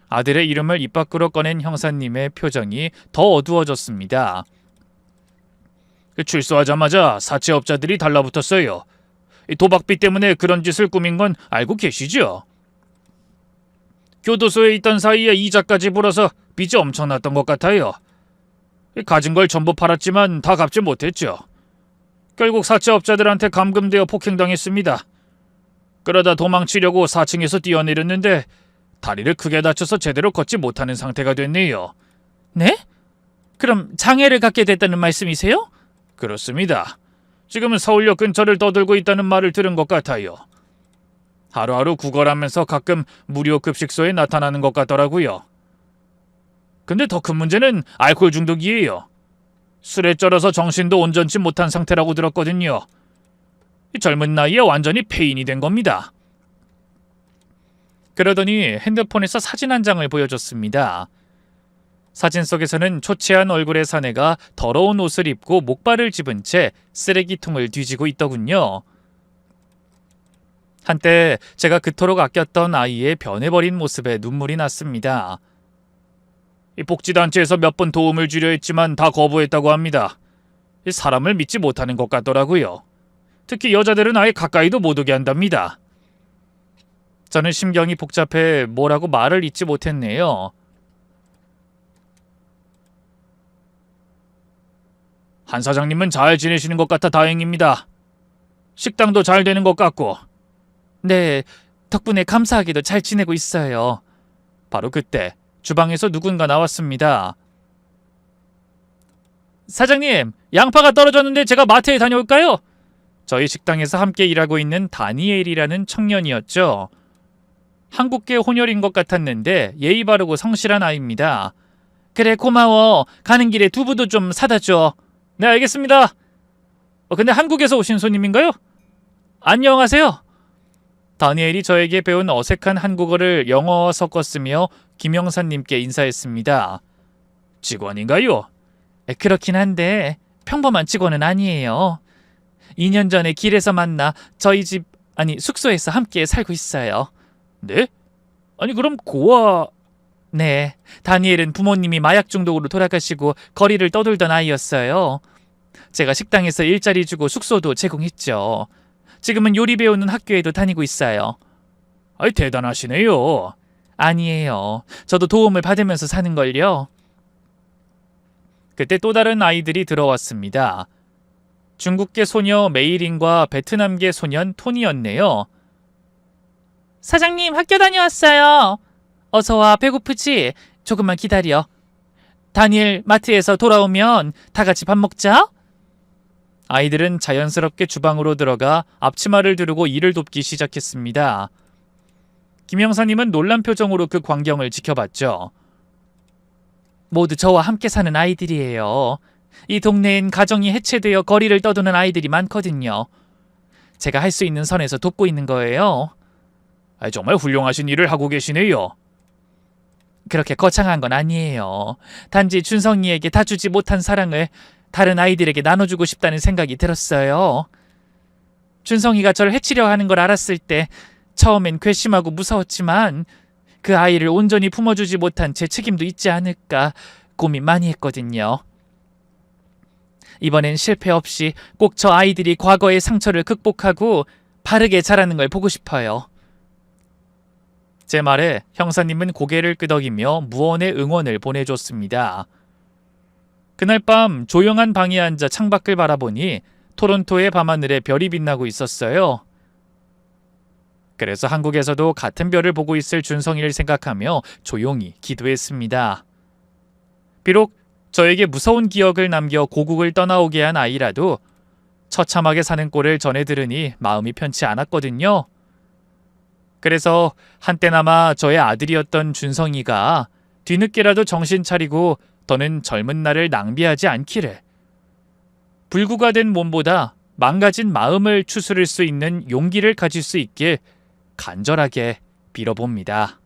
아들의 이름을 입 밖으로 꺼낸 형사님의 표정이 더 어두워졌습니다. 출소하자마자 사채업자들이 달라붙었어요. 도박비 때문에 그런 짓을 꾸민 건 알고 계시죠? 교도소에 있던 사이에 이자까지 불어서 빚이 엄청났던 것 같아요. 가진 걸 전부 팔았지만 다 갚지 못했죠. 결국 사채업자들한테 감금되어 폭행당했습니다. 그러다 도망치려고 4층에서 뛰어내렸는데 다리를 크게 다쳐서 제대로 걷지 못하는 상태가 됐네요. 네? 그럼 장애를 갖게 됐다는 말씀이세요? 그렇습니다. 지금은 서울역 근처를 떠들고 있다는 말을 들은 것 같아요. 하루하루 구걸하면서 가끔 무료 급식소에 나타나는 것 같더라고요. 근데 더 큰 문제는 알코올 중독이에요. 술에 쩔어서 정신도 온전치 못한 상태라고 들었거든요. 젊은 나이에 완전히 폐인이 된 겁니다. 그러더니 핸드폰에서 사진 한 장을 보여줬습니다. 사진 속에서는 초췌한 얼굴의 사내가 더러운 옷을 입고 목발을 집은 채 쓰레기통을 뒤지고 있더군요. 한때 제가 그토록 아꼈던 아이의 변해버린 모습에 눈물이 났습니다. 이 복지단체에서 몇 번 도움을 주려 했지만 다 거부했다고 합니다. 사람을 믿지 못하는 것 같더라고요. 특히 여자들은 아예 가까이도 못 오게 한답니다. 저는 심경이 복잡해 뭐라고 말을 잇지 못했네요. 한 사장님은 잘 지내시는 것 같아 다행입니다. 식당도 잘 되는 것 같고. 네, 덕분에 감사하게도 잘 지내고 있어요. 바로 그때 주방에서 누군가 나왔습니다. 사장님, 양파가 떨어졌는데 제가 마트에 다녀올까요? 저희 식당에서 함께 일하고 있는 다니엘이라는 청년이었죠. 한국계 혼혈인 것 같았는데 예의 바르고 성실한 아이입니다. 그래, 고마워. 가는 길에 두부도 좀 사다 줘. 네, 알겠습니다. 근데 한국에서 오신 손님인가요? 안녕하세요. 다니엘이 저에게 배운 어색한 한국어를 영어와 섞었으며 김영사님께 인사했습니다. 직원인가요? 그렇긴 한데 평범한 직원은 아니에요. 2년 전에 길에서 만나 저희 숙소에서 함께 살고 있어요. 네? 아니 그럼 고아... 네, 다니엘은 부모님이 마약 중독으로 돌아가시고 거리를 떠돌던 아이였어요. 제가 식당에서 일자리 주고 숙소도 제공했죠. 지금은 요리 배우는 학교에도 다니고 있어요. 아이 대단하시네요. 아니에요. 저도 도움을 받으면서 사는걸요. 그때 또 다른 아이들이 들어왔습니다. 중국계 소녀 메이린과 베트남계 소년 토니였네요. 사장님, 학교 다녀왔어요. 어서와, 배고프지? 조금만 기다려. 다니엘, 마트에서 돌아오면 다 같이 밥 먹자. 아이들은 자연스럽게 주방으로 들어가 앞치마를 두르고 일을 돕기 시작했습니다. 김영사님은 놀란 표정으로 그 광경을 지켜봤죠. 모두 저와 함께 사는 아이들이에요. 이 동네엔 가정이 해체되어 거리를 떠도는 아이들이 많거든요. 제가 할 수 있는 선에서 돕고 있는 거예요. 정말 훌륭하신 일을 하고 계시네요. 그렇게 거창한 건 아니에요. 단지 준성이에게 다 주지 못한 사랑을 다른 아이들에게 나눠주고 싶다는 생각이 들었어요. 준성이가 저를 해치려 하는 걸 알았을 때 처음엔 괘씸하고 무서웠지만 그 아이를 온전히 품어주지 못한 제 책임도 있지 않을까 고민 많이 했거든요. 이번엔 실패 없이 꼭 저 아이들이 과거의 상처를 극복하고 바르게 자라는 걸 보고 싶어요. 제 말에 형사님은 고개를 끄덕이며 무언의 응원을 보내줬습니다. 그날 밤 조용한 방에 앉아 창밖을 바라보니 토론토의 밤하늘에 별이 빛나고 있었어요. 그래서 한국에서도 같은 별을 보고 있을 준성이를 생각하며 조용히 기도했습니다. 비록 저에게 무서운 기억을 남겨 고국을 떠나오게 한 아이라도 처참하게 사는 꼴을 전해 들으니 마음이 편치 않았거든요. 그래서 한때나마 저의 아들이었던 준성이가 뒤늦게라도 정신 차리고 더는 젊은 날을 낭비하지 않기를, 불구가 된 몸보다 망가진 마음을 추스를 수 있는 용기를 가질 수 있길 간절하게 빌어봅니다.